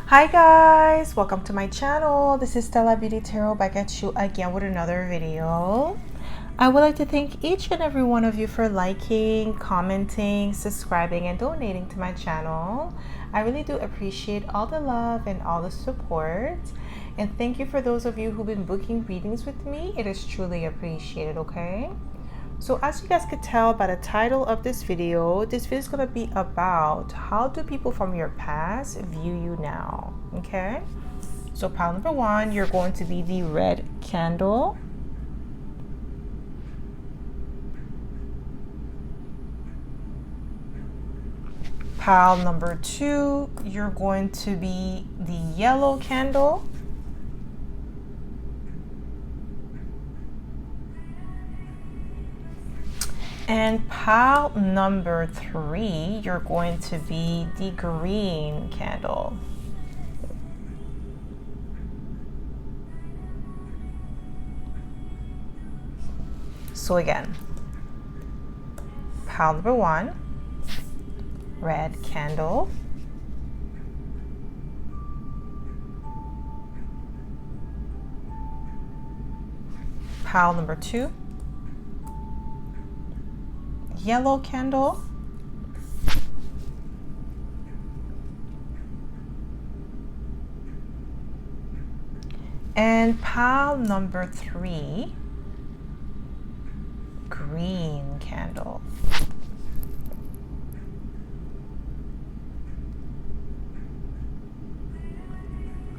Hi guys, welcome to my channel. This is Stella Beauty Tarot back at you again with another video. I would like to thank each and every one of you for liking, commenting, subscribing, and donating to my channel. I really do appreciate all the love and all the support. And thank you for those of you who've been booking readings with me. It is truly appreciated, okay? So as you guys could tell by the title of this video is going to be about how do people from your past view you now, okay? So pile number one, you're going to be the red candle. Pile number two, you're going to be the yellow candle. And pile number three, you're going to be the green candle. So again, pile number one, red candle. Pile number two, yellow candle. And pile number three, green candle.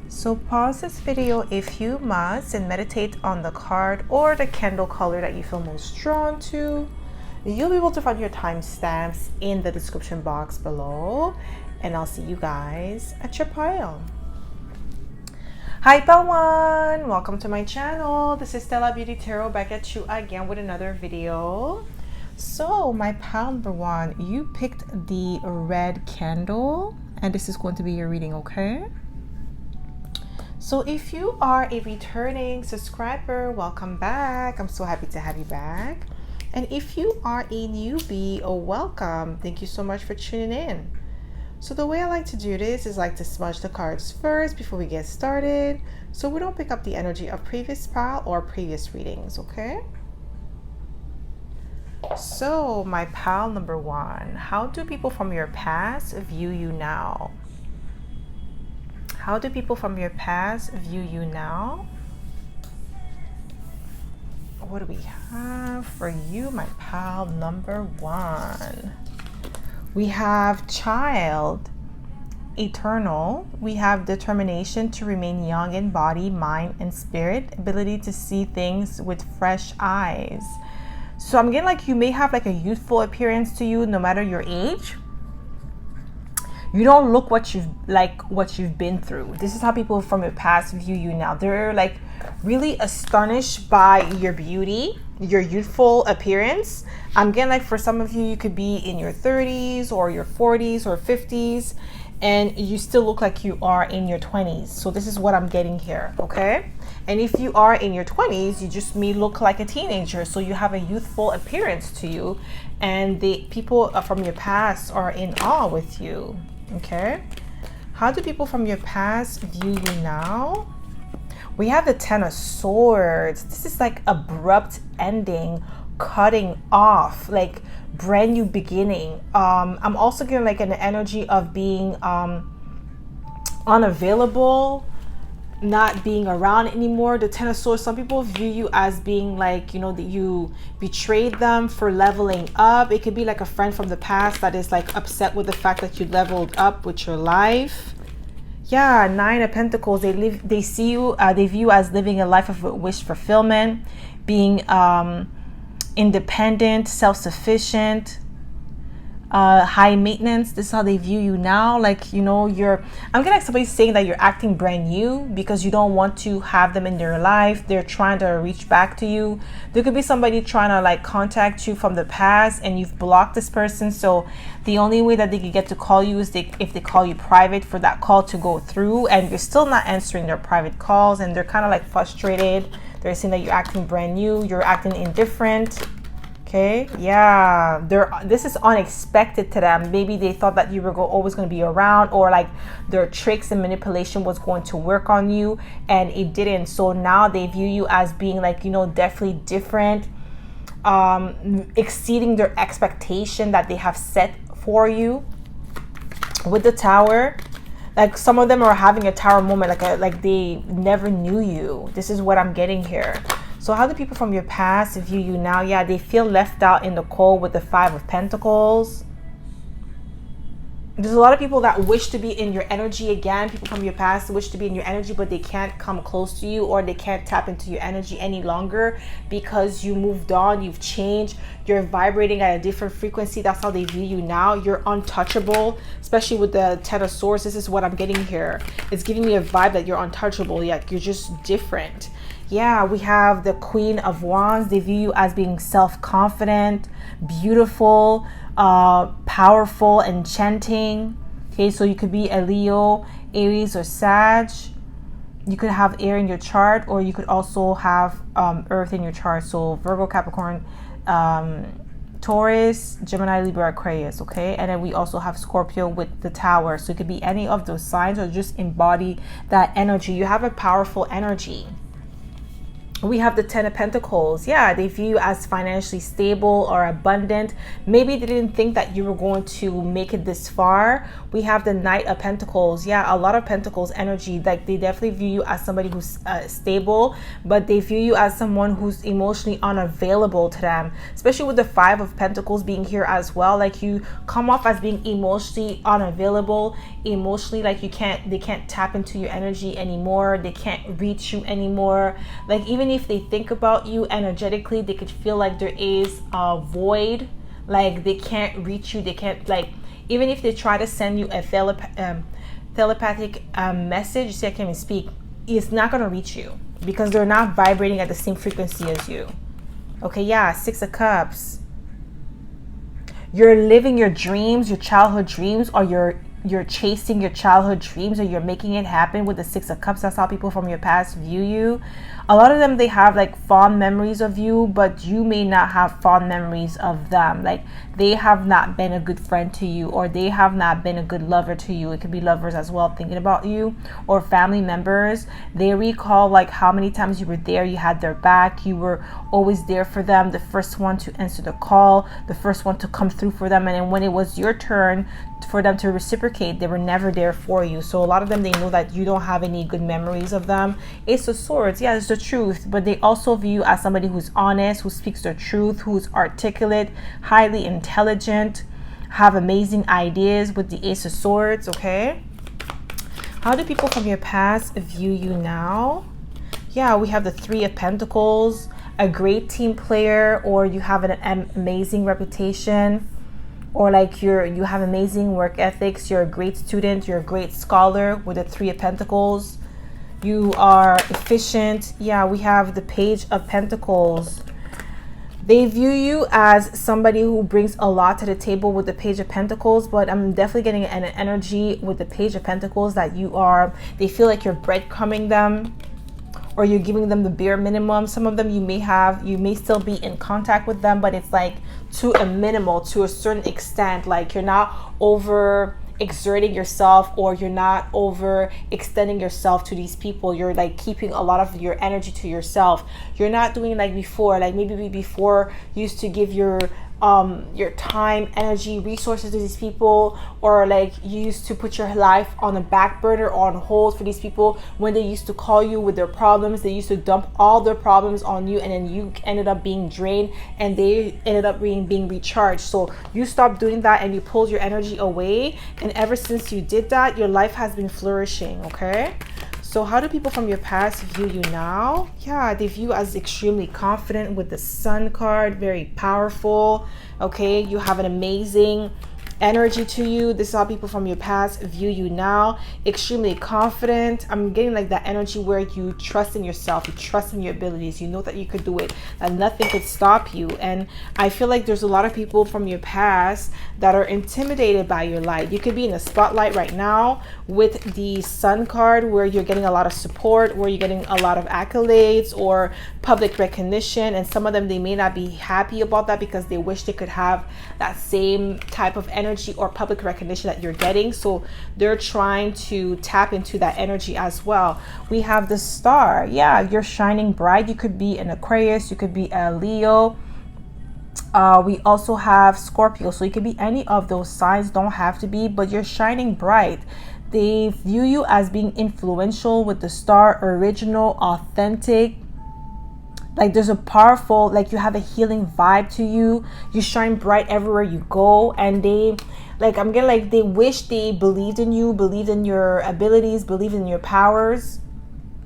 So pause this video if you must and meditate on the card or the candle color that you feel most drawn to. You'll be able to find your timestamps in the description box below, and I'll see you guys at your pile. Hi pile one, welcome to my channel. This is Stella Beauty Tarot back at you again with another video. So my pile number one, you picked the red candle, and this is going to be your reading, okay? So if you are a returning subscriber, welcome back. I'm so happy to have you back. And if you are a newbie, welcome. Thank you so much for tuning in. So the way I like to do this is like to smudge the cards first before we get started, so we don't pick up the energy of previous pile or previous readings, okay? So my pile number one, how do people from your past view you now? How do people from your past view you now? What do we have for you, my pile number one? We have child, eternal. We have determination to remain young in body, mind, and spirit. Ability to see things with fresh eyes. So I'm getting like you may have like a youthful appearance to you no matter your age. You don't look what you've been through. This is how people from your past view you now. They're like really astonished by your beauty, your youthful appearance. I'm getting like for some of you, you could be in your 30s or your 40s or 50s, and you still look like you are in your 20s. So this is what I'm getting here, okay? And if you are in your 20s, you just may look like a teenager. So you have a youthful appearance to you, and the people from your past are in awe with you. Okay, how do people from your past view you now? We have the Ten of Swords. This is like abrupt ending, cutting off, like brand new beginning. I'm also getting like an energy of being unavailable, not being around anymore. The Ten of Swords, some people view you as being like, you know, that you betrayed them for leveling up. It could be like a friend from the past that is like upset with the fact that you leveled up with your life. Yeah, Nine of Pentacles. They see you, they view you as living a life of wish fulfillment, being independent, self-sufficient, high maintenance. This is how they view you now. Like, you know, I'm getting like somebody saying that you're acting brand new because you don't want to have them in their life. They're trying to reach back to you. There could be somebody trying to like contact you from the past, and you've blocked this person. So the only way that they can get to call you is if they call you private for that call to go through, and you're still not answering their private calls, and they're kind of like frustrated. They're saying that you're acting brand new, you're acting indifferent. Okay, yeah, this is unexpected to them. Maybe they thought that you were always going to be around, or like their tricks and manipulation was going to work on you, and it didn't. So now they view you as being like, you know, definitely different, exceeding their expectation that they have set for you. With the Tower, like some of them are having a tower moment, like they never knew you. This is what I'm getting here. So how do people from your past view you now? Yeah, they feel left out in the cold with the Five of Pentacles. There's a lot of people that wish to be in your energy again. People from your past wish to be in your energy, but they can't come close to you, or they can't tap into your energy any longer because you moved on, you've changed, you're vibrating at a different frequency. That's how they view you now. You're untouchable, especially with the Ten of Swords. This is what I'm getting here. It's giving me a vibe that you're untouchable. Yeah, you're just different. Yeah, we have the Queen of Wands. They view you as being self-confident, beautiful, powerful, enchanting. Okay, so you could be a Leo, Aries, or Sag. You could have air in your chart, or you could also have earth in your chart. So Virgo, Capricorn, Taurus, Gemini, Libra, Aquarius. Okay, and then we also have Scorpio with the Tower. So it could be any of those signs, or just embody that energy. You have a powerful energy. We have the Ten of Pentacles. Yeah, they view you as financially stable or abundant. Maybe they didn't think that you were going to make it this far. We have the Knight of Pentacles. Yeah, a lot of Pentacles energy. Like they definitely view you as somebody who's stable, but they view you as someone who's emotionally unavailable to them, especially with the Five of Pentacles being here as well. Like you come off as being emotionally unavailable, emotionally like they can't tap into your energy anymore. They can't reach you anymore. Like even if they think about you energetically, they could feel like there is a void, like they can't reach you. They can't, like, even if they try to send you a telepathic message, see, I can't even speak, it's not going to reach you because they're not vibrating at the same frequency as you. Okay, yeah, Six of Cups. You're living your dreams, your childhood dreams, or you're chasing your childhood dreams, or you're making it happen with the Six of Cups. That's how people from your past view you. A lot of them, they have like fond memories of you, but you may not have fond memories of them. Like they have not been a good friend to you, or they have not been a good lover to you. It could be lovers as well thinking about you, or family members. They recall like how many times you were there, you had their back, you were always there for them, the first one to answer the call, the first one to come through for them. And then when it was your turn for them to reciprocate, they were never there for you. So a lot of them, they know that you don't have any good memories of them. Ace of Swords, yeah, it's the truth, but they also view you as somebody who's honest, who speaks the truth, who's articulate, highly intelligent, have amazing ideas with the Ace of Swords. Okay, how do people from your past view you now? Yeah, we have the Three of Pentacles, a great team player, or you have an amazing reputation, or like you have amazing work ethics, you're a great student, you're a great scholar with the Three of Pentacles. You are efficient. Yeah, we have the Page of Pentacles. They view you as somebody who brings a lot to the table with the Page of Pentacles, but I'm definitely getting an energy with the Page of Pentacles that they feel like you're breadcrumbing them, or you're giving them the bare minimum. Some of them you may still be in contact with them, but it's like to a minimal, to a certain extent. Like you're not over exerting yourself, or you're not over extending yourself to these people. You're like keeping a lot of your energy to yourself. You're not doing like before. Like maybe before you used to give your time, energy, resources to these people, or like you used to put your life on a back burner or on hold for these people. When they used to call you with their problems, they used to dump all their problems on you, and then you ended up being drained and they ended up being recharged. So you stopped doing that and you pulled your energy away, and ever since you did that, your life has been flourishing. Okay, so how do people from your past view you now? Yeah, they view you as extremely confident with the Sun card, very powerful. Okay, you have an amazing energy to you. This is how people from your past view you now. Extremely confident. I'm getting like that energy where you trust in yourself, you trust in your abilities, you know that you could do it, that nothing could stop you. And I feel like there's a lot of people from your past that are intimidated by your light. You could be in the spotlight right now with the Sun card, where you're getting a lot of support, where you're getting a lot of accolades or public recognition, and some of them, they may not be happy about that because they wish they could have that same type of energy or public recognition that you're getting. So they're trying to tap into that energy as well. We have the Star. Yeah, you're shining bright. You could be an Aquarius, you could be a Leo. We also have Scorpio, so you could be any of those signs, don't have to be, but you're shining bright. They view you as being influential with the Star, original, authentic. Like there's a powerful, like you have a healing vibe to you. You shine bright everywhere you go. And they, like, I'm getting like, they wish they believed in you, believed in your abilities, believed in your powers.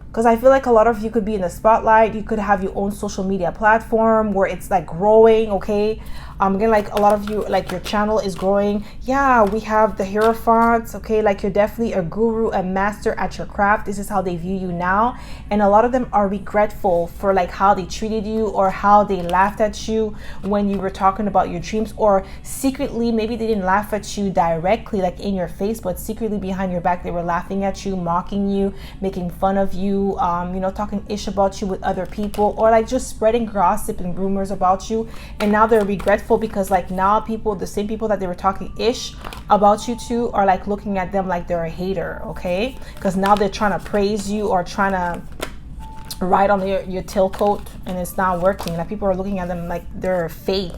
Because I feel like a lot of you could be in the spotlight. You could have your own social media platform where it's like growing, okay? Again, like a lot of you, like your channel is growing. Yeah, we have the Hierophants, okay? Like you're definitely a guru, a master at your craft. This is how they view you now. And a lot of them are regretful for like how they treated you or how they laughed at you when you were talking about your dreams, or secretly, maybe they didn't laugh at you directly, like in your face, but secretly behind your back, they were laughing at you, mocking you, making fun of you, you know, talking ish about you with other people, or like just spreading gossip and rumors about you. And now they're regretful because like now people, the same people that they were talking ish about you to, are like looking at them like they're a hater, okay? Because now they're trying to praise you or trying to ride on your tailcoat, and it's not working. Like people are looking at them like they're fake.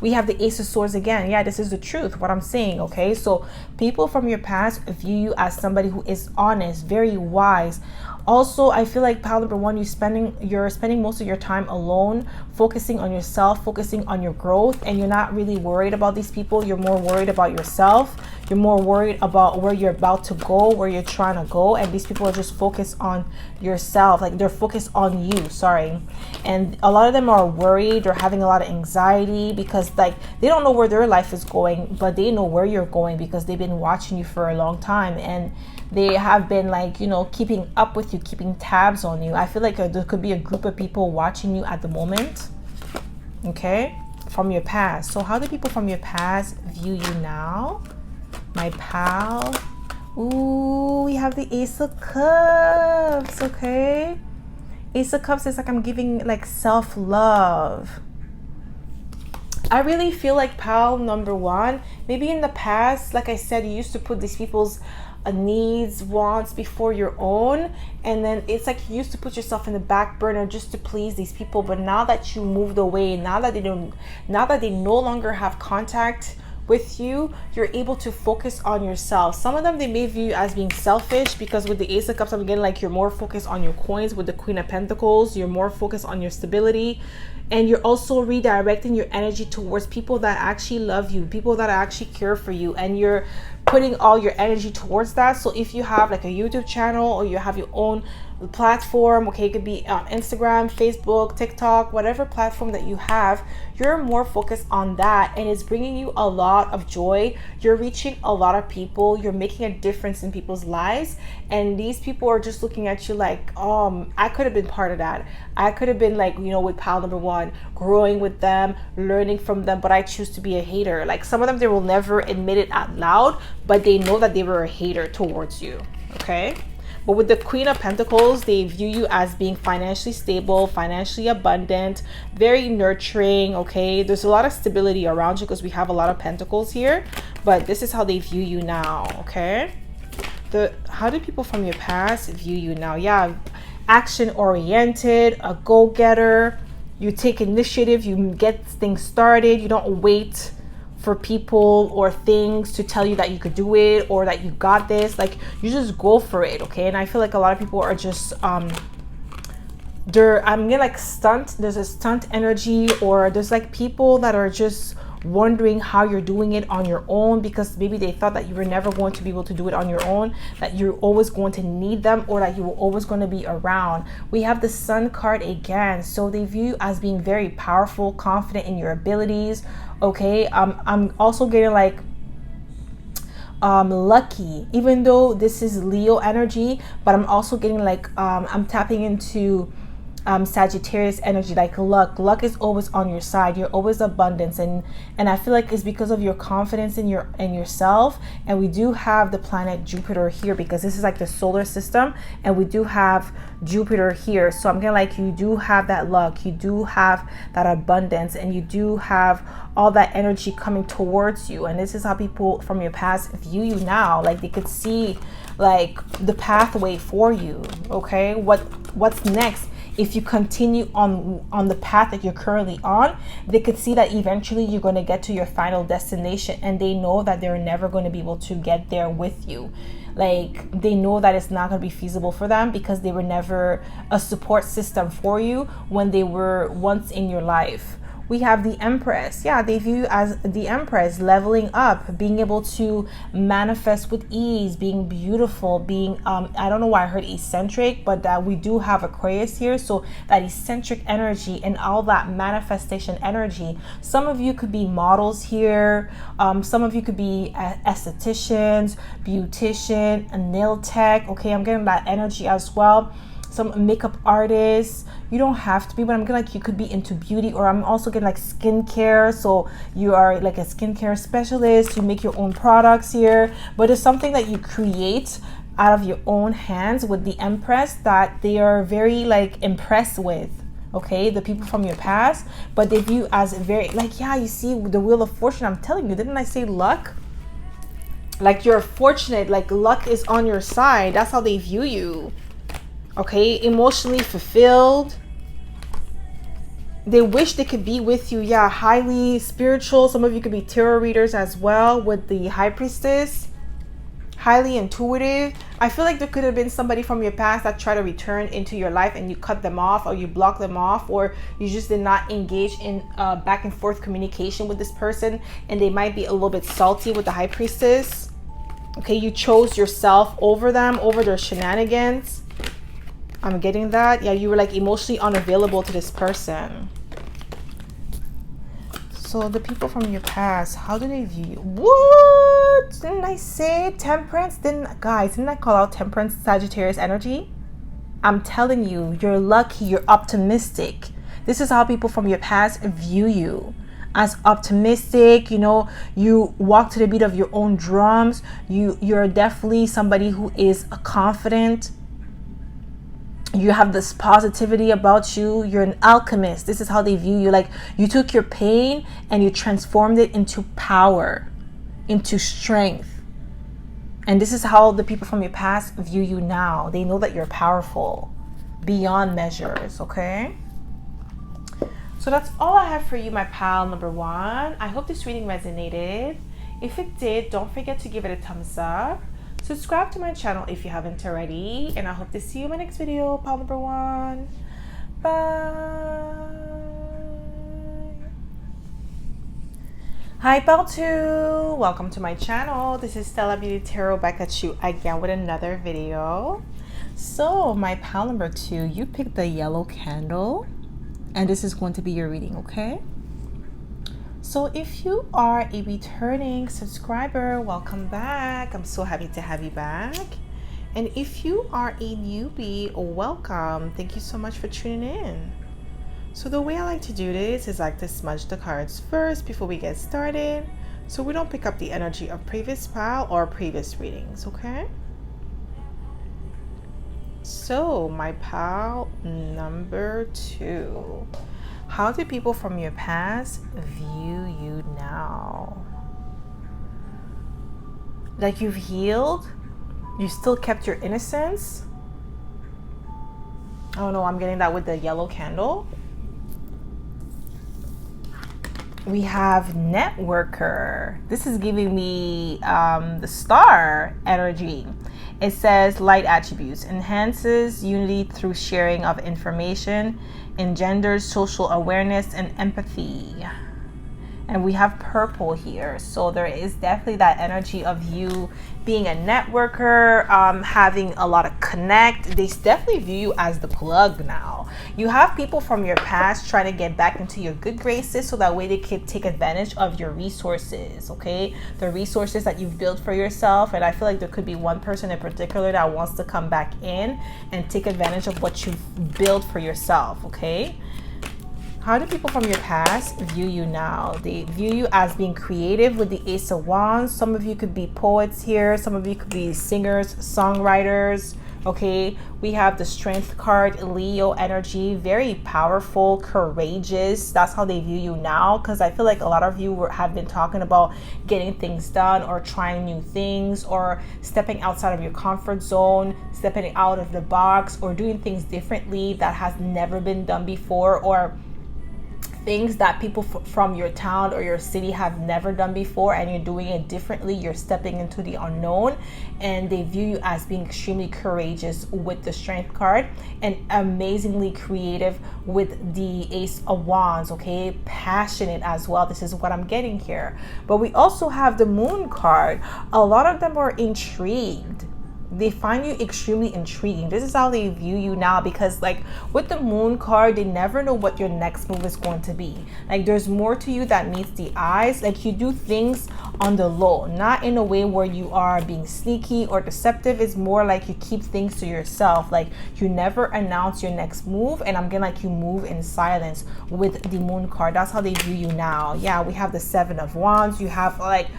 We have the Ace of Swords again. Yeah, this is the truth, what I'm saying, okay? So people from your past view you as somebody who is honest, very wise. Also, I feel like pile number one, you're spending most of your time alone, focusing on yourself, focusing on your growth, and you're not really worried about these people. You're more worried about yourself. You're more worried about where you're about to go, where you're trying to go, and these people are just focused on yourself. Like they're focused on you, sorry. And a lot of them are worried or having a lot of anxiety because like they don't know where their life is going, but they know where you're going because they've been watching you for a long time, and they have been like, you know, keeping up with you, keeping tabs on you. I feel like there could be a group of people watching you at the moment, okay, from your past. So how do people from your past view you now, my pal? Ooh, we have the Ace of Cups, okay? Ace of Cups is like, I'm giving like self-love. I really feel like pal number one, maybe in the past, like I said, you used to put these people's needs, wants before your own, and then it's like you used to put yourself in the back burner just to please these people. But now that you moved away, now that they no longer have contact with you, you're able to focus on yourself. Some of them, they may view you as being selfish because with the Ace of Cups, I'm getting like you're more focused on your coins. With the Queen of Pentacles, you're more focused on your stability, and you're also redirecting your energy towards people that actually love you, people that actually care for you, and you're putting all your energy towards that. So if you have like a YouTube channel or you have your own platform, okay, it could be Instagram, Facebook, TikTok, whatever platform that you have, you're more focused on that, and it's bringing you a lot of joy. You're reaching a lot of people, you're making a difference in people's lives, and these people are just looking at you like, I could have been part of that. I could have been like, you know, with pal number one, growing with them, learning from them, but I choose to be a hater. Like some of them, they will never admit it out loud, but they know that they were a hater towards you, okay? But with the Queen of Pentacles, they view you as being financially stable, financially abundant, very nurturing, okay? There's a lot of stability around you because we have a lot of pentacles here, but this is how they view you now, okay? How do people from your past view you now? Yeah, action-oriented, a go-getter. You take initiative, you get things started, you don't wait for people or things to tell you that you could do it or that you got this. Like you just go for it, okay? And I feel like a lot of people are just I'm getting like there's a stunt energy, or there's like people that are just wondering how you're doing it on your own because maybe they thought that you were never going to be able to do it on your own, that you're always going to need them, or that you were always going to be around. We have the Sun card again, so they view you as being very powerful, confident in your abilities, okay? I'm also getting like lucky, even though this is Leo energy, but I'm also getting like I'm tapping into Sagittarius energy, like luck is always on your side. You're always abundance, and I feel like it's because of your confidence in yourself. And we do have the planet Jupiter here, because this is like the solar system, and we do have Jupiter here. So I'm getting like you do have that luck, you do have that abundance, and you do have all that energy coming towards you. And this is how people from your past view you now. Like they could see like the pathway for you. Okay, what's next? If you continue on the path that you're currently on, they could see that eventually you're going to get to your final destination, and they know that they're never going to be able to get there with you. Like they know that it's not going to be feasible for them, because they were never a support system for you when they were once in your life. We have the Empress. Yeah, they view you as the Empress, leveling up, being able to manifest with ease, being beautiful, being, I don't know why I heard eccentric, but we do have Aquarius here. So that eccentric energy and all that manifestation energy. Some of you could be models here. Some of you could be estheticians, beautician, a nail tech. Okay, I'm getting that energy as well. Some makeup artists. You don't have to be, but I'm getting like you could be into beauty, or I'm also getting like skincare. So you are like a skincare specialist, you make your own products here, but it's something that you create out of your own hands with the Empress that they are very like impressed with. Okay, the people from your past, but they view as very like, yeah, you see the Wheel of Fortune. I'm telling you, didn't I say luck? Like you're fortunate, like luck is on your side. That's how they view you. Okay, emotionally fulfilled. They wish they could be with you. Yeah, highly spiritual. Some of you could be tarot readers as well with the High Priestess. Highly intuitive. I feel like there could have been somebody from your past that tried to return into your life, and you cut them off, or you block them off, or you just did not engage in back and forth communication with this person, and they might be a little bit salty with the High Priestess. Okay, you chose yourself over them, over their shenanigans. I'm getting that. Yeah, you were like emotionally unavailable to this person. So the people from your past, how do they view you? What? Didn't I say Temperance? Didn't I call out Temperance, Sagittarius energy? I'm telling you, you're lucky, you're optimistic. This is how people from your past view you. As optimistic, you know, you walk to the beat of your own drums. You're definitely somebody who is confident. You have this positivity about you. You're an alchemist. This is how they view you. Like you took your pain and you transformed it into power, into strength. And this is how the people from your past view you now. They know that you're powerful beyond measures, okay? So that's all I have for you, my pal number one. I hope this reading resonated. If it did, don't forget to give it a thumbs up. Subscribe to my channel if you haven't already. And I hope to see you in my next video, pal number one. Bye. Hi, pal two. Welcome to my channel. This is Stella Beauty Tarot back at you again with another video. So my pal number two, you picked the yellow candle. And this is going to be your reading, okay? So if you are a returning subscriber, welcome back. I'm so happy to have you back. And if you are a newbie, welcome. Thank you so much for tuning in. So the way I like to do this is I like to smudge the cards first before we get started, so we don't pick up the energy of previous pile or previous readings, okay? So my pal number two. How do people from your past view you now? Like you've healed? You still kept your innocence? Oh no, I'm getting that with the yellow candle. We have networker. This is giving me the star energy. It says light attributes, enhances unity through sharing of information, engenders social awareness and empathy. And we have purple here. So there is definitely that energy of you being a networker, having a lot of connect. They definitely view you as the plug now. You have people from your past trying to get back into your good graces so that way they can take advantage of your resources, okay? The resources that you've built for yourself. And I feel like there could be one person in particular that wants to come back in and take advantage of what you've built for yourself, okay? How do people from your past view you now? They view you as being creative with the Ace of Wands. Some of you could be poets here. Some of you could be singers, songwriters. Okay, we have the Strength card, Leo energy, very powerful, courageous. That's how they view you now, because I feel like a lot of you have been talking about getting things done or trying new things or stepping outside of your comfort zone, stepping out of the box or doing things differently that has never been done before, or things that people from your town or your city have never done before, and you're doing it differently. You're stepping into the unknown, and they view you as being extremely courageous with the Strength card and amazingly creative with the Ace of Wands, okay? Passionate as well. This is what I'm getting here. But we also have the Moon card. A lot of them are intrigued. They find you extremely intriguing. This is how they view you now, because like with the Moon card, they never know what your next move is going to be. Like there's more to you that meets the eyes. Like you do things on the low, not in a way where you are being sneaky or deceptive. It's more like you keep things to yourself. Like you never announce your next move, and I'm getting like you move in silence with the Moon card. That's how they view you now. Yeah, we have the Seven of Wands. You have like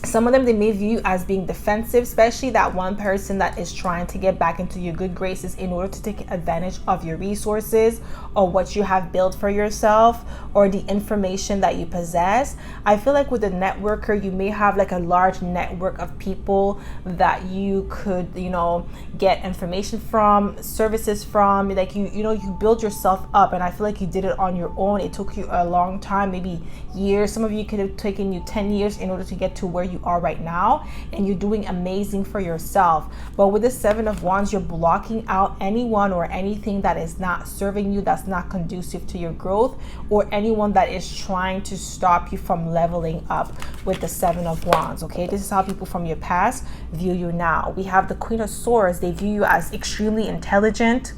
some of them, they may view you as being defensive, especially that one person that is trying to get back into your good graces in order to take advantage of your resources or what you have built for yourself or the information that you possess. I feel like with a networker, you may have like a large network of people that you could, you know, get information from, services from, like you build yourself up. And I feel like you did it on your own. It took you a long time, maybe years. Some of you could have taken you 10 years in order to get to where you are right now, and you're doing amazing for yourself. But with the Seven of Wands, you're blocking out anyone or anything that is not serving you, that's not conducive to your growth, or anyone that is trying to stop you from leveling up with the Seven of Wands. Okay, this is how people from your past view you now. We have the Queen of Swords. They view you as extremely intelligent.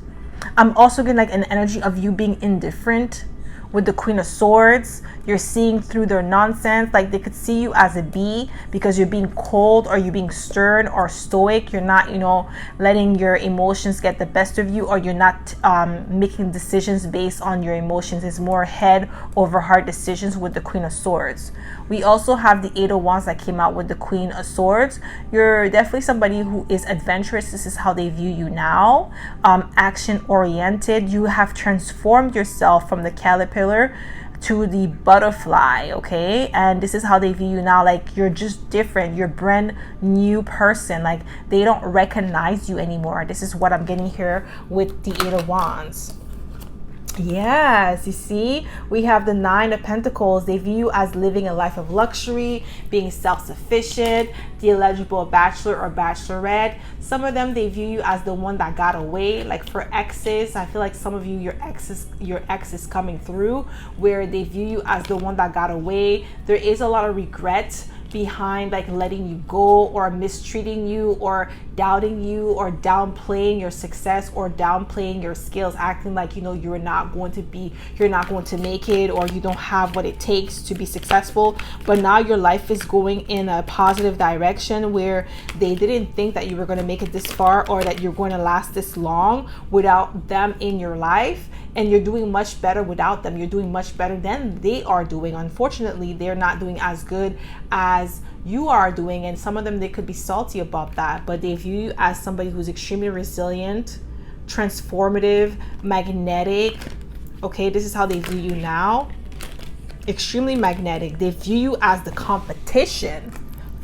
I'm also getting like an energy of you being indifferent. With the Queen of Swords, you're seeing through their nonsense. Like they could see you as a bee because you're being cold, or you're being stern or stoic. You're not, letting your emotions get the best of you, or you're not making decisions based on your emotions. It's more head over heart decisions with the Queen of Swords. We also have the Eight of Wands that came out with the Queen of Swords. You're definitely somebody who is adventurous. This is how they view you now. Action oriented. You have transformed yourself from the caterpillar to the butterfly, okay? And this is how they view you now. Like you're just different. You're a brand new person. Like they don't recognize you anymore. This is what I'm getting here with the Eight of Wands. Yes, you see, we have the Nine of Pentacles. They view you as living a life of luxury, being self-sufficient, the eligible bachelor or bachelorette. Some of them, they view you as the one that got away. Like for exes, I feel like some of you, your ex is coming through, where they view you as the one that got away. There is a lot of regret behind like letting you go, or mistreating you, or doubting you, or downplaying your success, or downplaying your skills, acting like you're not going to make it, or you don't have what it takes to be successful. But now your life is going in a positive direction, where they didn't think that you were going to make it this far, or that you're going to last this long without them in your life. And you're doing much better without them. You're doing much better than they are doing. Unfortunately, they're not doing as good as you are doing. And some of them, they could be salty about that. But they view you as somebody who's extremely resilient, transformative, magnetic. Okay, this is how they view you now. Extremely magnetic. They view you as the competition.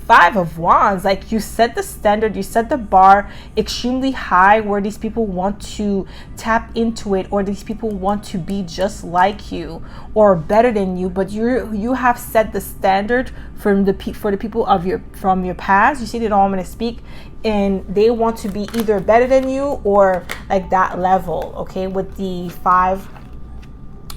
Five of Wands, like you set the standard, you set the bar extremely high, where these people want to tap into it, or these people want to be just like you or better than you. But you have set the standard for the people from your past. You see, they don't want me to speak, and they want to be either better than you or like that level. Okay, with the Five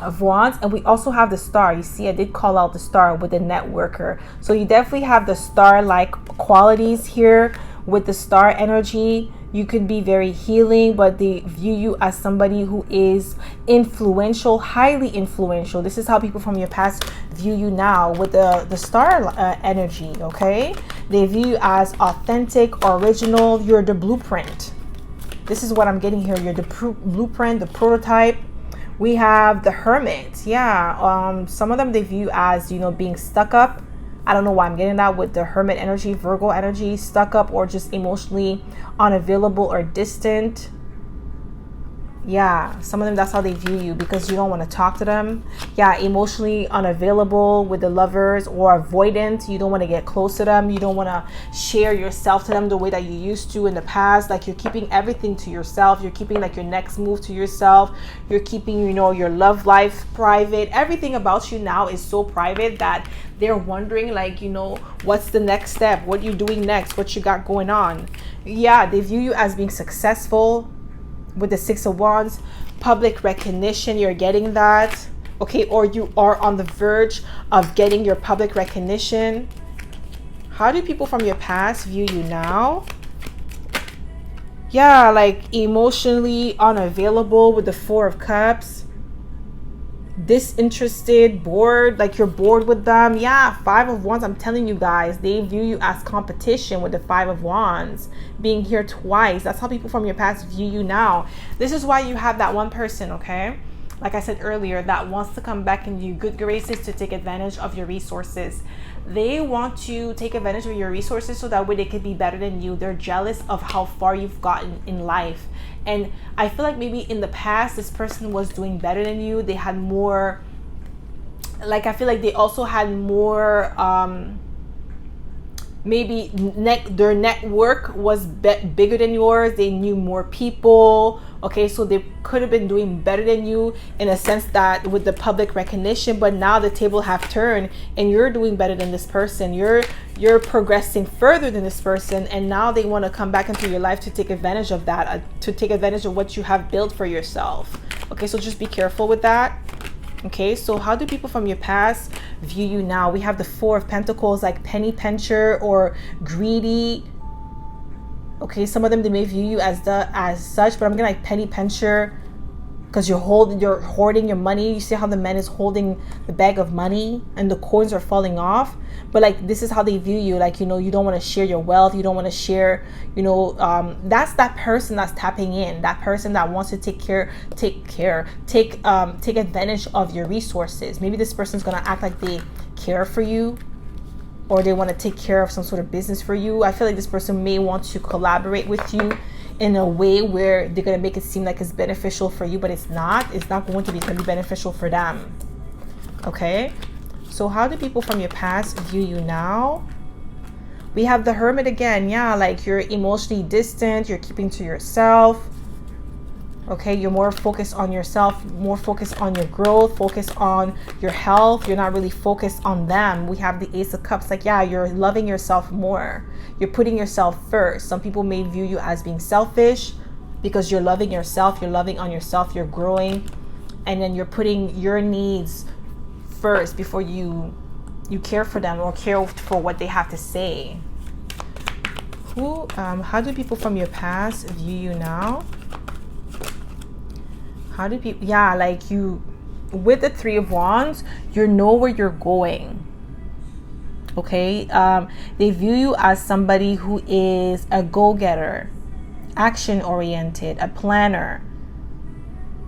of Wands, and we also have the Star. You see, I did call out the Star with the networker. So you definitely have the Star-like qualities here with the Star energy. You could be very healing, but they view you as somebody who is influential, highly influential. This is how people from your past view you now with the Star energy, okay? They view you as authentic, original. You're the blueprint. This is what I'm getting here. You're the blueprint, the prototype. We have the Hermit. Yeah, some of them they view as, you know, being stuck up. I don't know why I'm getting that with the Hermit energy, Virgo energy, stuck up or just emotionally unavailable or distant. Yeah, some of them, that's how they view you, because you don't want to talk to them. Yeah, emotionally unavailable with the Lovers, or avoidant. You don't want to get close to them. You don't want to share yourself to them the way that you used to in the past. Like, you're keeping everything to yourself. You're keeping like your next move to yourself. You're keeping, you know, your love life private. Everything about you now is so private that they're wondering, like, you know, what's the next step? What you're doing next? What you got going on? Yeah, they view you as being successful. With the Six of Wands, public recognition, you're getting that, okay? Or you are on the verge of getting your public recognition. How do people from your past view you now? Yeah, like emotionally unavailable with the Four of Cups. Disinterested, bored, like you're bored with them. Yeah, Five of Wands, I'm telling you guys, they view you as competition with the Five of Wands being here twice. That's how people from your past view you now. This is why you have that one person, okay, like I said earlier, that wants to come back in your good graces to take advantage of your resources. They want to take advantage of your resources so that way they could be better than you. They're jealous of how far you've gotten in life. And I feel like maybe in the past, this person was doing better than you. They had more, like, I feel like they also had more, maybe their network was bigger than yours. They knew more people. Okay, so they could have been doing better than you in a sense that with the public recognition, but now the table have turned and you're doing better than this person. You're progressing further than this person, and now they want to come back into your life to take advantage of that, to take advantage of what you have built for yourself. Okay, so just be careful with that. Okay, so how do people from your past view you now? We have the Four of Pentacles, like penny pincher or greedy. Okay, some of them, they may view you as such, but I'm gonna like penny pincher because you're hoarding your money. You see how the man is holding the bag of money and the coins are falling off. But like, this is how they view you. Like, you know, you don't want to share your wealth. You don't want to share, you know, that's that person that's tapping in, that person that wants to take advantage of your resources. Maybe this person's going to act like they care for you, or they want to take care of some sort of business for you. I feel like this person may want to collaborate with you in a way where they're going to make it seem like it's beneficial for you, but it's not. It's not going to be. It's going to be beneficial for them. Okay? So how do people from your past view you now? We have the Hermit again. Yeah, like you're emotionally distant. You're keeping to yourself. Okay, you're more focused on yourself, more focused on your growth, focused on your health. You're not really focused on them. We have the Ace of Cups. Like, yeah, you're loving yourself more. You're putting yourself first. Some people may view you as being selfish because you're loving yourself. You're loving on yourself. You're growing. And then you're putting your needs first before you care for them or care for what they have to say. How do people from your past view you now? How do people, yeah, like you, with the Three of Wands, you know where you're going. Okay, they view you as somebody who is a go-getter, action-oriented, a planner.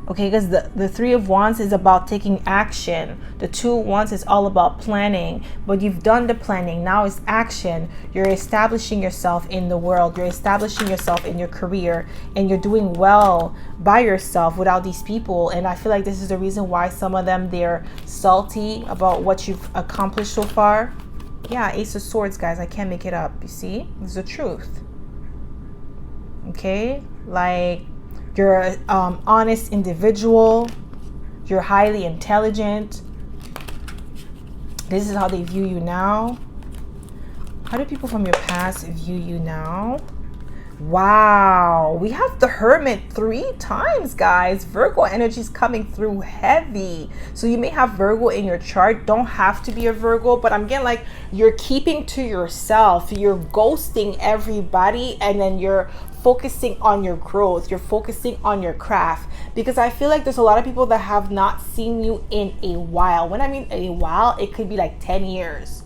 Okay, because the Three of Wands is about taking action. The Two of Wands is all about planning. But you've done the planning. Now it's action. You're establishing yourself in the world. You're establishing yourself in your career. And you're doing well by yourself without these people. And I feel like this is the reason why some of them, they're salty about what you've accomplished so far. Yeah, Ace of Swords, guys. I can't make it up. You see? It's the truth. Okay? Like, you're an honest individual. You're highly intelligent. This is how they view you now. How do people from your past view you now? Wow, we have the Hermit 3 times, guys. Virgo energy is coming through heavy. So you may have Virgo in your chart. Don't have to be a Virgo, but I'm getting like you're keeping to yourself. You're ghosting everybody, and then you're focusing on your growth. You're focusing on your craft, because I feel like there's a lot of people that have not seen you in a while. When I mean a while, it could be like 10 years,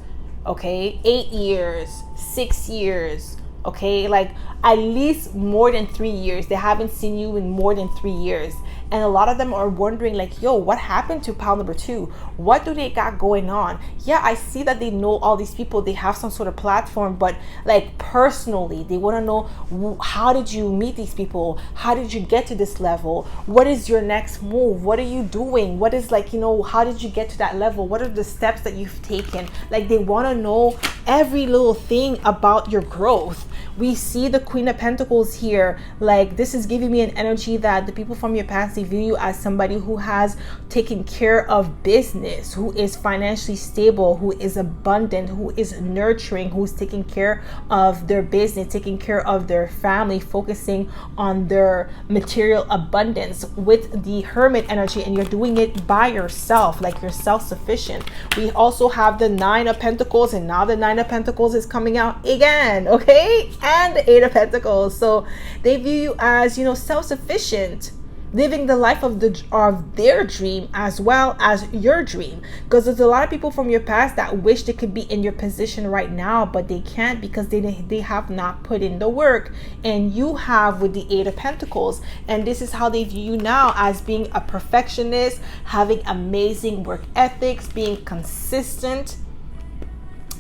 okay, 8 years, 6 years, okay, like at least more than 3 years. They haven't seen you in more than 3 years. And a lot of them are wondering like, yo, what happened to pile number 2? What do they got going on? Yeah, I see that they know all these people. They have some sort of platform, but like personally, they want to know, how did you meet these people? How did you get to this level? What is your next move? What are you doing? What is like, how did you get to that level? What are the steps that you've taken? Like they want to know every little thing about your growth. We see the Queen of Pentacles here. Like this is giving me an energy that the people from your past, they view you as somebody who has taken care of business, who is financially stable, who is abundant, who is nurturing, who's taking care of their business, taking care of their family, focusing on their material abundance with the Hermit energy. And you're doing it by yourself, like you're self-sufficient. We also have the 9 of Pentacles, and now the 9 of Pentacles is coming out again, okay? And the 8 of Pentacles. So they view you as, self-sufficient, living the life of their dream as well as your dream. Because there's a lot of people from your past that wish they could be in your position right now, but they can't because they have not put in the work. And you have with the 8 of Pentacles. And this is how they view you now, as being a perfectionist, having amazing work ethics, being consistent.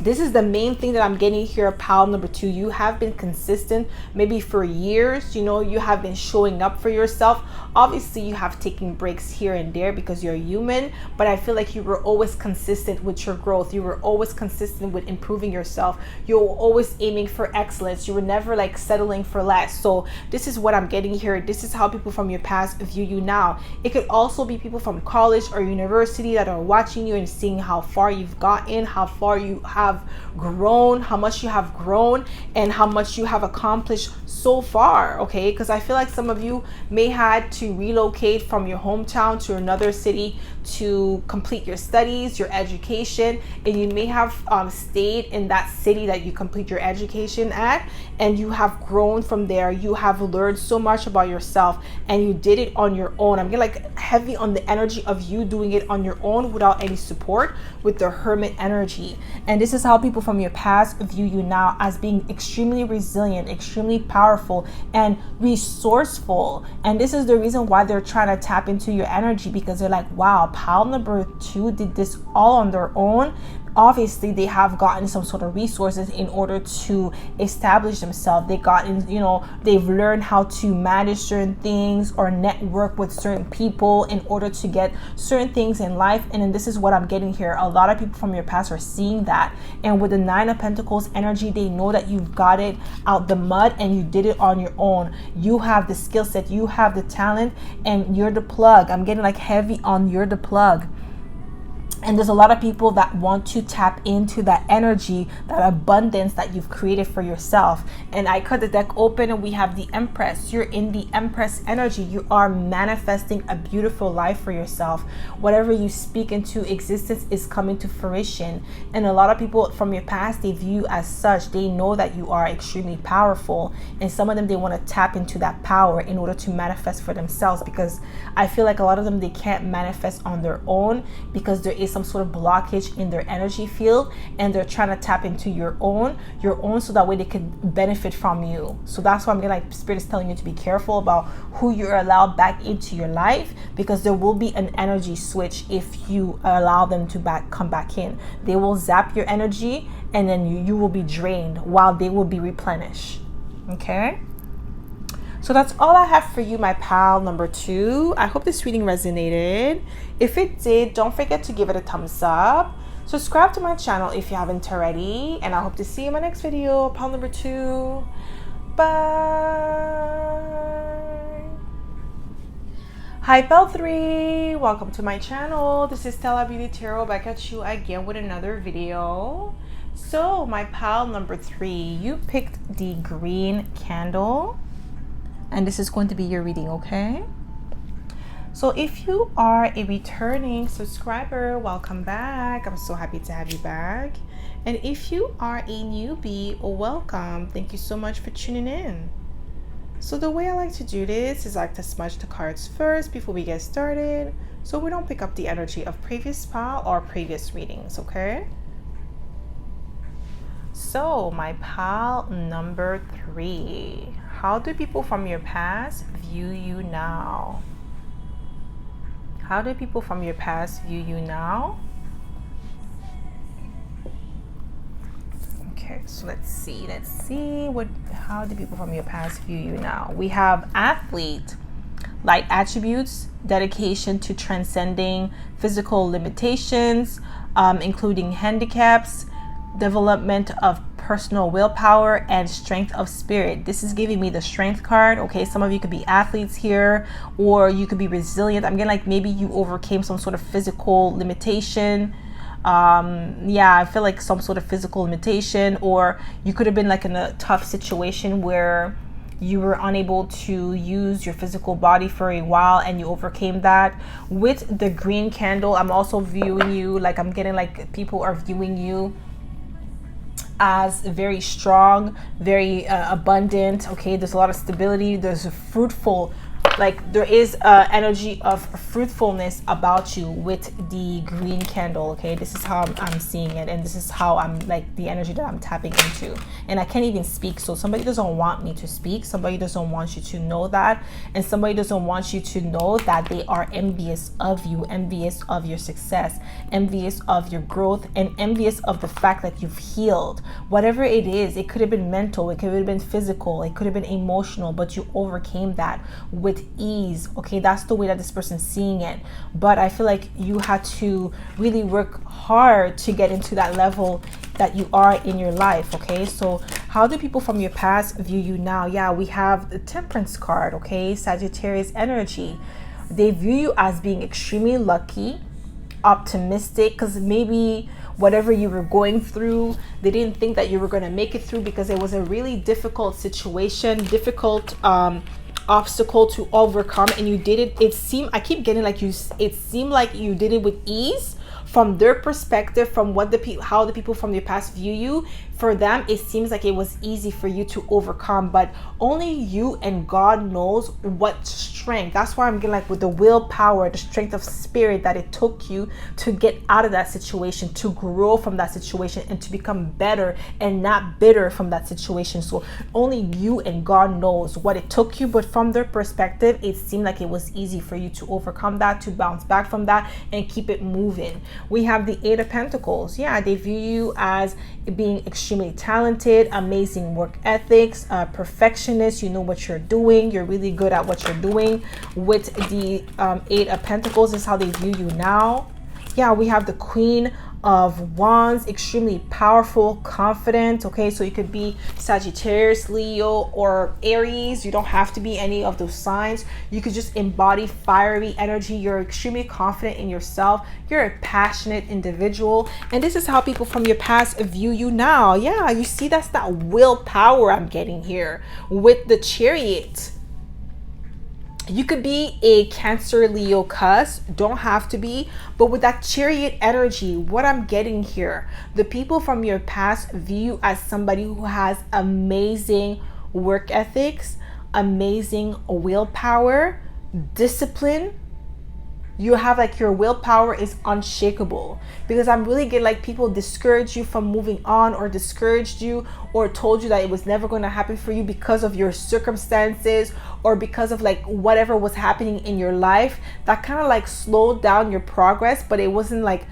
This is the main thing that I'm getting here, pile number 2. You have been consistent, maybe for years. You have been showing up for yourself. Obviously, you have taken breaks here and there because you're human, but I feel like you were always consistent with your growth. You were always consistent with improving yourself. You were always aiming for excellence. You were never like settling for less. So this is what I'm getting here. This is how people from your past view you now. It could also be people from college or university that are watching you and seeing how far you've gotten, how far you have grown, how much you have grown, and how much you have accomplished so far, okay? Because I feel like some of you may had to relocate from your hometown to another city to complete your studies, your education, and you may have stayed in that city that you complete your education at, and you have grown from there. You have learned so much about yourself, and you did it on your own. I'm getting like heavy on the energy of you doing it on your own without any support, with the Hermit energy. And this is how people from your past view you now, as being extremely resilient, extremely powerful, and resourceful. And this is the reason why they're trying to tap into your energy, because they're like, wow, pile number 2 did this all on their own. Obviously they have gotten some sort of resources in order to establish themselves. They gotten, they've learned how to manage certain things or network with certain people in order to get certain things in life. And then this is what I'm getting here. A lot of people from your past are seeing that. And with the 9 of Pentacles energy, they know that you've got it out the mud and you did it on your own. You have the skill set, you have the talent, and you're the plug. I'm getting like heavy on you're the plug. And there's a lot of people that want to tap into that energy, that abundance that you've created for yourself. And I cut the deck open and we have the Empress. You're in the Empress energy. You are manifesting a beautiful life for yourself. Whatever you speak into existence is coming to fruition. And a lot of people from your past, they view you as such. They know that you are extremely powerful. And some of them, they want to tap into that power in order to manifest for themselves. Because I feel like a lot of them, they can't manifest on their own because there is some sort of blockage in their energy field, and they're trying to tap into your own so that way they can benefit from you. So that's why I'm getting like Spirit is telling you to be careful about who you're allowed back into your life, because there will be an energy switch if you allow them to come back in. They will zap your energy, and then you will be drained while they will be replenished. Okay, so that's all I have for you, my pal number 2. I hope this reading resonated. If it did, don't forget to give it a thumbs up. Subscribe to my channel if you haven't already. And I hope to see you in my next video, pal number 2. Bye. Hi, pal 3. Welcome to my channel. This is Stella Beauty Tarot back at you again with another video. So my pile number 3, you picked the green candle, and this is going to be your reading, okay? So if you are a returning subscriber, welcome back. I'm so happy to have you back. And if you are a newbie, welcome. Thank you so much for tuning in. So the way I like to do this is I like to smudge the cards first before we get started, so we don't pick up the energy of previous pile or previous readings, okay? So my pile number 3. How do people from your past view you now? How do people from your past view you now? Okay, so let's see. How do people from your past view you now? We have athlete, light attributes, dedication to transcending physical limitations, including handicaps, development of personal willpower, and strength of spirit. This is giving me the strength card. Okay, some of you could be athletes here, or you could be resilient. I'm getting like maybe you overcame some sort of physical limitation. Yeah, I feel like some sort of physical limitation, or you could have been like in a tough situation where you were unable to use your physical body for a while and you overcame that. With the green candle, I'm also viewing you like, I'm getting like people are viewing you as very strong, very abundant. Okay, there's a lot of stability, there's a fruitful, like there is energy of fruitfulness about you with the green candle. Okay, this is how I'm seeing it, and this is how I'm like the energy that I'm tapping into. And I can't even speak, so somebody doesn't want me to speak, somebody doesn't want you to know that, and somebody doesn't want you to know that they are envious of you, envious of your success, envious of your growth, and envious of the fact that you've healed. Whatever it is, it could have been mental, it could have been physical, it could have been emotional, but you overcame that with ease. Okay, that's the way that this person's seeing it. But I feel like you had to really work hard to get into that level that you are in your life. Okay, so how do people from your past view you now? Yeah, we have the Temperance card. Okay, Sagittarius energy. They view you as being extremely lucky, optimistic, because maybe whatever you were going through, they didn't think that you were going to make it through because it was a really difficult situation, difficult obstacle to overcome, and you did it. I keep getting like it seemed like you did it with ease. From their perspective, from what how the people from your past view you, for them it seems like it was easy for you to overcome, but only you and God knows what strength. That's why I'm getting like with the willpower, the strength of spirit that it took you to get out of that situation, to grow from that situation, and to become better and not bitter from that situation. So only you and God knows what it took you, but from their perspective it seemed like it was easy for you to overcome that, to bounce back from that and keep it moving. We have the Eight of Pentacles. Yeah, they view you as being extremely talented, amazing work ethics, perfectionist. You know what you're doing. You're really good at what you're doing. With the Eight of Pentacles, this is how they view you now. Yeah, we have the Queen of Wands, extremely powerful, confident. Okay, so you could be Sagittarius, Leo, or Aries. You don't have to be any of those signs. You could just embody fiery energy. You're extremely confident in yourself. You're a passionate individual, and this is how people from your past view you now. Yeah, you see, that's that willpower I'm getting here with the Chariot. You could be a Cancer, Leo, Cus, don't have to be, but with that Chariot energy, what I'm getting here, the people from your past view you as somebody who has amazing work ethics, amazing willpower, discipline. You have like your willpower is unshakable, because I'm really getting like people discouraged you from moving on, or discouraged you, or told you that it was never going to happen for you because of your circumstances, or because of like whatever was happening in your life that kind of like slowed down your progress, but it wasn't like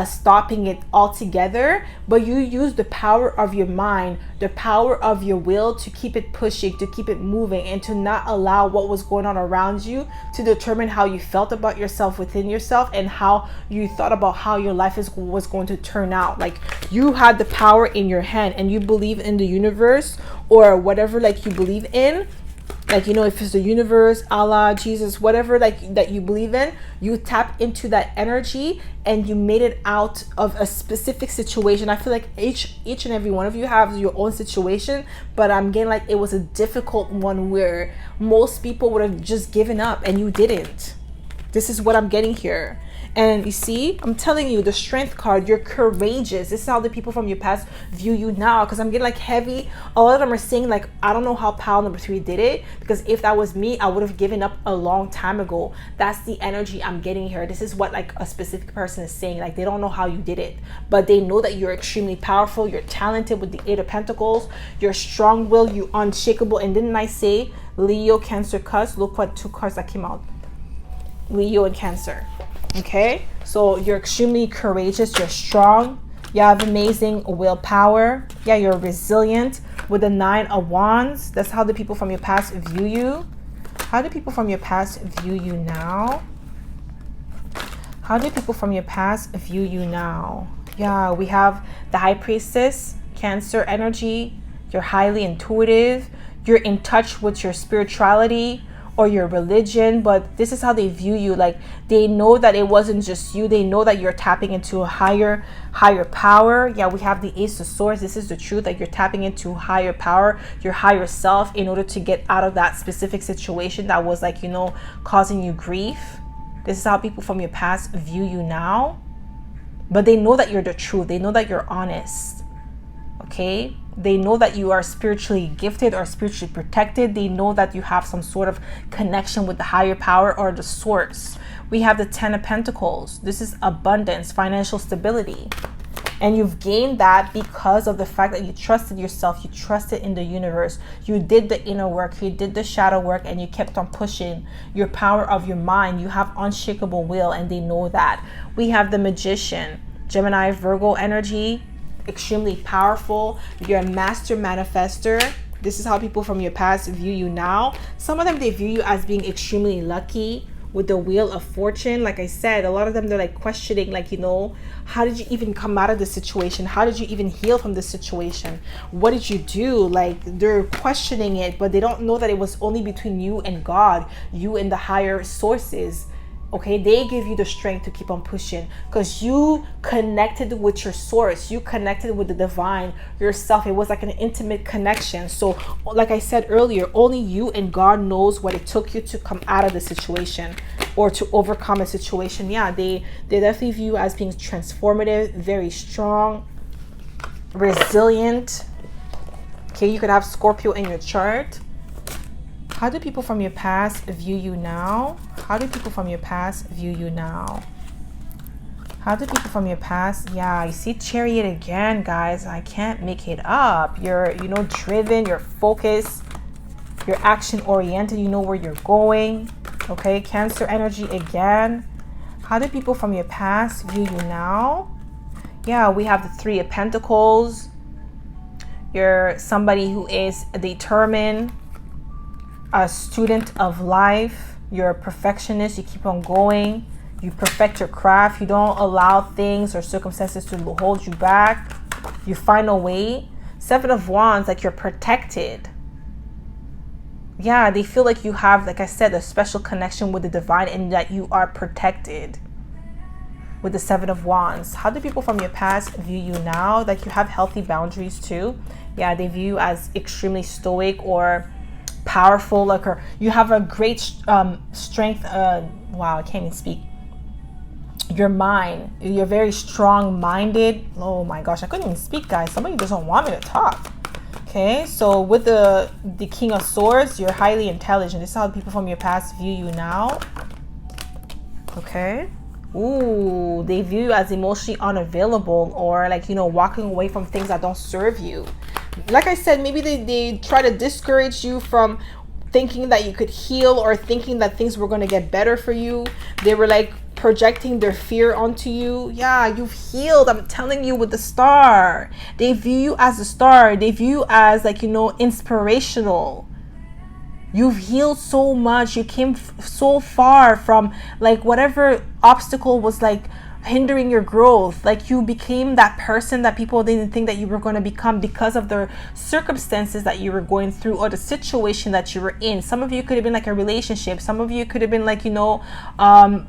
stopping it altogether. But you use the power of your mind, the power of your will to keep it pushing, to keep it moving, and to not allow what was going on around you to determine how you felt about yourself within yourself, and how you thought about how your life was going to turn out. Like, you had the power in your hand, and you believe in the universe or whatever like you believe in. Like, if it's the universe, Allah, Jesus, whatever like that you believe in, you tap into that energy and you made it out of a specific situation. I feel like each and every one of you have your own situation, but I'm getting like it was a difficult one where most people would have just given up and you didn't. This is what I'm getting here. And you see, I'm telling you, the strength card, you're courageous. This is how the people from your past view you now. Because I'm getting like heavy. A lot of them are saying like, I don't know how pile number 3 did it. Because if that was me, I would have given up a long time ago. That's the energy I'm getting here. This is what like a specific person is saying. Like they don't know how you did it. But they know that you're extremely powerful. You're talented with the 8 of Pentacles. You're strong-willed. You're unshakable. And didn't I say Leo, Cancer, Cusp? Look what 2 cards that came out. Leo and Cancer. Okay, so you're extremely courageous, you're strong, you have amazing willpower, yeah, you're resilient with the 9 of Wands. That's how the people from your past view you. How do people from your past view you now? How do people from your past view you now? Yeah, we have the High Priestess, Cancer energy. You're highly intuitive, you're in touch with your spirituality or your religion, but this is how they view you. Like they know that it wasn't just you. They know that you're tapping into a higher power. Yeah, we have the Ace of Swords. This is the truth, that you're tapping into higher power, your higher self, in order to get out of that specific situation that was like, causing you grief. This is how people from your past view you now. But they know that you're the truth. They know that you're honest. Okay? They know that you are spiritually gifted or spiritually protected. They know that you have some sort of connection with the higher power or the source. We have the 10 of Pentacles. This is abundance, financial stability. And you've gained that because of the fact that you trusted yourself. You trusted in the universe. You did the inner work. You did the shadow work, and you kept on pushing your power of your mind. You have unshakable will, and they know that. We have the Magician, Gemini, Virgo energy. Extremely powerful. You're a master manifester. This is how people from your past view you now. Some of them, they view you as being extremely lucky with the Wheel of Fortune. Like I said, a lot of them, they're like questioning, like, how did you even come out of the situation? How did you even heal from this situation? What did you do? Like they're questioning it, but they don't know that it was only between you and God, you and the higher sources. Okay, they give you the strength to keep on pushing because you connected with your source. You connected with the divine yourself. It was like an intimate connection. So like I said earlier, only you and God knows what it took you to come out of the situation or to overcome a situation. Yeah, they definitely view you as being transformative, very strong, resilient. Okay, you could have Scorpio in your chart. How do people from your past view you now? How do people from your past view you now? How do people from your past? Yeah, I see Chariot again, guys. I can't make it up. You're, driven, you're focused, you're action oriented, you know where you're going. Okay, Cancer energy again. How do people from your past view you now? Yeah, we have the 3 of Pentacles. You're somebody who is determined, a student of life. You're a perfectionist. You keep on going. You perfect your craft. You don't allow things or circumstances to hold you back. You find a way. 7 of Wands, like you're protected. Yeah, they feel like you have, like I said, a special connection with the divine and that you are protected with the 7 of Wands. How do people from your past view you now? Like you have healthy boundaries too. Yeah, they view you as extremely stoic or powerful, like, or you have a great strength. Wow, I can't even speak. Your mind, you're very strong-minded. Oh my gosh, I couldn't even speak, guys. Somebody doesn't want me to talk. Okay, so with the King of Swords, you're highly intelligent. This is how people from your past view you now. Okay. Ooh, they view you as emotionally unavailable, or like, walking away from things that don't serve you. Like I said, maybe they try to discourage you from thinking that you could heal or thinking that things were going to get better for you. They were like projecting their fear onto you. Yeah, you've healed. I'm telling you, with the Star. They view you as a star. They view you as like, inspirational. You've healed so much. You came so far from like whatever obstacle was like hindering your growth. Like you became that person that people didn't think that you were going to become because of the circumstances that you were going through or the situation that you were in. Some of you could have been like a relationship. Some of you could have been like,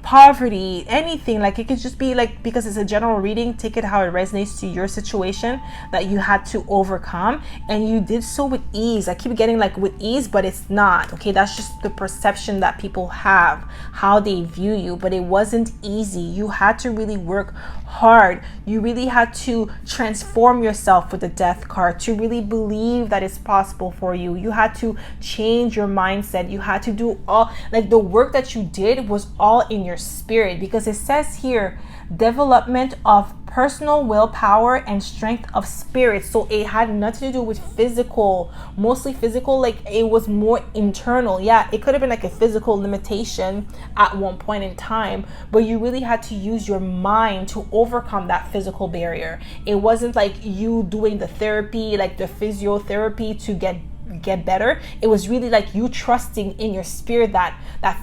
poverty, anything. Like it could just be like, because it's a general reading, take it how it resonates to your situation that you had to overcome, and you did so with ease. I keep getting like with ease, but it's not. Okay, that's just the perception that people have, how they view you, but it wasn't easy. You had to really work hard. You really had to transform yourself with the death card to really believe that it's possible for you. You had to change your mindset. You had to do all, like the work that you did was all in your spirit, because it says here, development of personal willpower and strength of spirit. So it had nothing to do with physical, mostly physical. Like it was more internal. Yeah, it could have been like a physical limitation at one point in time, but you really had to use your mind to overcome that physical barrier. It wasn't like you doing the therapy, like the physiotherapy to get better. It was really like you trusting in your spirit that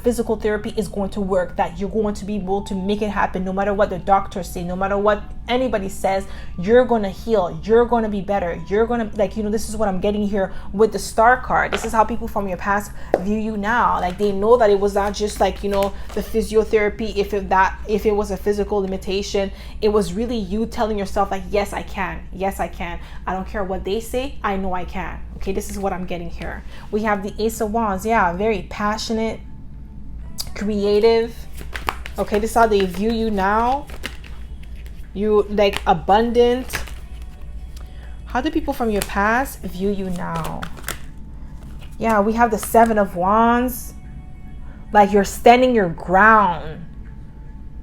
physical therapy is going to work, that you're going to be able to make it happen no matter what the doctors say, no matter what anybody says. You're going to heal, you're going to be better, you're going to, like, this is what I'm getting here with the star card. This is how people from your past view you now. Like they know that it was not just like, the physiotherapy, if it was a physical limitation, it was really you telling yourself like, yes I can, I don't care what they say, I know I can. Okay, this is what I'm getting here. We have the Ace of Wands. Yeah, very passionate, creative. Okay, this is how they view you now. You like abundant. How do people from your past view you now? Yeah, we have the Seven of Wands. Like you're standing your ground.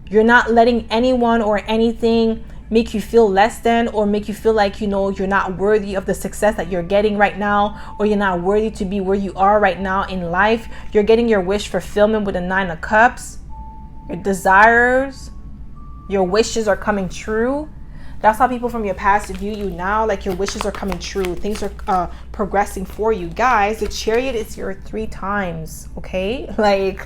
You're not letting anyone or anything make you feel less than, or make you feel like, you're not worthy of the success that you're getting right now, or you're not worthy to be where you are right now in life. You're getting your wish fulfillment with the Nine of Cups. Your desires, your wishes are coming true. That's how people from your past view you now. Like your wishes are coming true. Things are progressing for you. Guys, the Chariot is your 3 times, okay? Like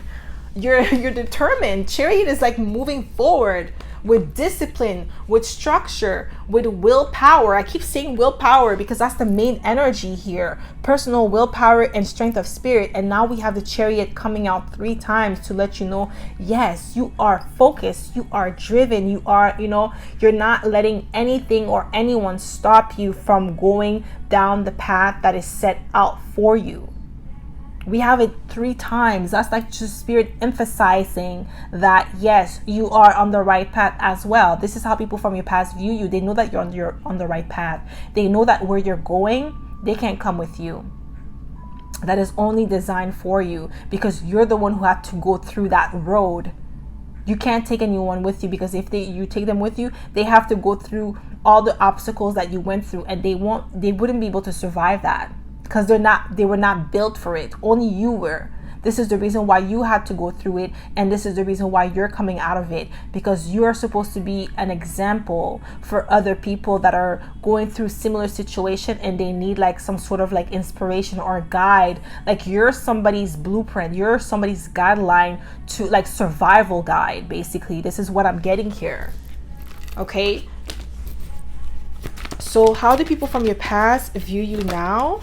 you're determined. Chariot is like moving forward with discipline, with structure, with willpower. I keep saying willpower because that's the main energy here. Personal willpower and strength of spirit. And now we have the Chariot coming out 3 times to let you know, yes, you are focused, you are driven, you are, you're not letting anything or anyone stop you from going down the path that is set out for you. We have it 3 times. That's like just spirit emphasizing that, yes, you are on the right path as well. This is how people from your past view you. They know that you're on the right path. They know that where you're going, they can't come with you. That is only designed for you, because you're the one who had to go through that road. You can't take anyone with you, because if you take them with you, they have to go through all the obstacles that you went through, and they wouldn't be able to survive that. Because they were not built for it. Only you were. This is the reason why you had to go through it, and this is the reason why you're coming out of it, because you are supposed to be an example for other people that are going through similar situation and they need like some sort of like inspiration or guide. Like you're somebody's blueprint, you're somebody's guideline to like survival guide, basically. This is what I'm getting here. Okay, so how do people from your past view you now?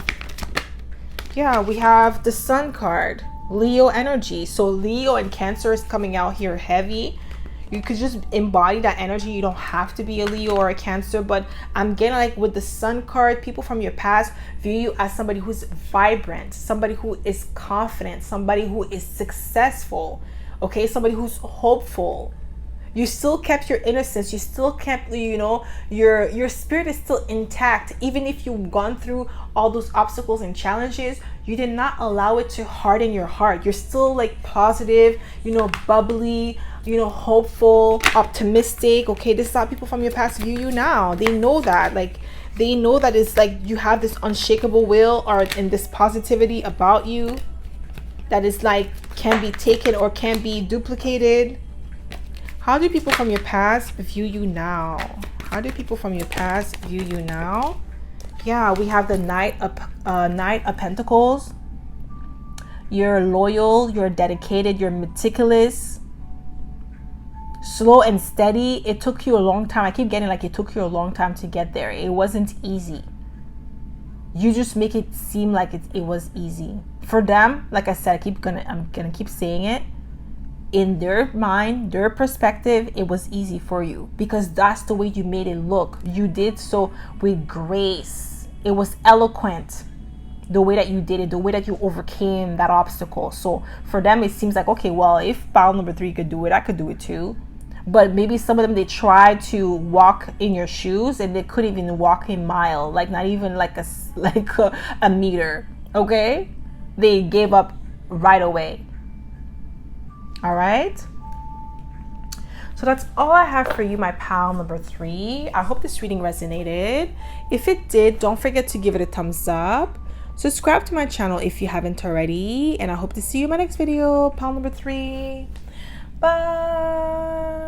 Yeah, we have the Sun card, Leo energy. So Leo and Cancer is coming out here heavy. You could just embody that energy. You don't have to be a Leo or a Cancer, but I'm getting like with the Sun card, people from your past view you as somebody who's vibrant, somebody who is confident, somebody who is successful, okay? Somebody who's hopeful. You still kept your innocence. You still kept, your spirit is still intact. Even if you've gone through all those obstacles and challenges, you did not allow it to harden your heart. You're still like positive, bubbly, hopeful, optimistic. Okay, this is how people from your past view you now. They know that. Like, they know that it's like you have this unshakable will and this positivity about you that is like can be taken or can be duplicated. How do people from your past view you now? How do people from your past view you now? Yeah, we have the Knight of Pentacles. You're loyal, you're dedicated, you're meticulous. slow and steady. It took you a long time. I keep getting like it took you a long time to get there. It wasn't easy. You just make it seem like it was easy. For them, like I said, I'm gonna keep saying it. In their mind, their perspective, it was easy for you because that's the way you made it look. You did so with grace. It was eloquent, the way that you did it, the way that you overcame that obstacle. So for them, it seems like, okay, well, if pile number 3 could do it, I could do it too. But maybe some of them, they tried to walk in your shoes and they couldn't even walk a mile, like not even like a meter. Okay, they gave up right away. All right, so that's all I have for you, my pal number 3. I hope this reading resonated. If it did, don't forget to give it a thumbs up. Subscribe to my channel if you haven't already, and I hope to see you in my next video, pal number 3. Bye.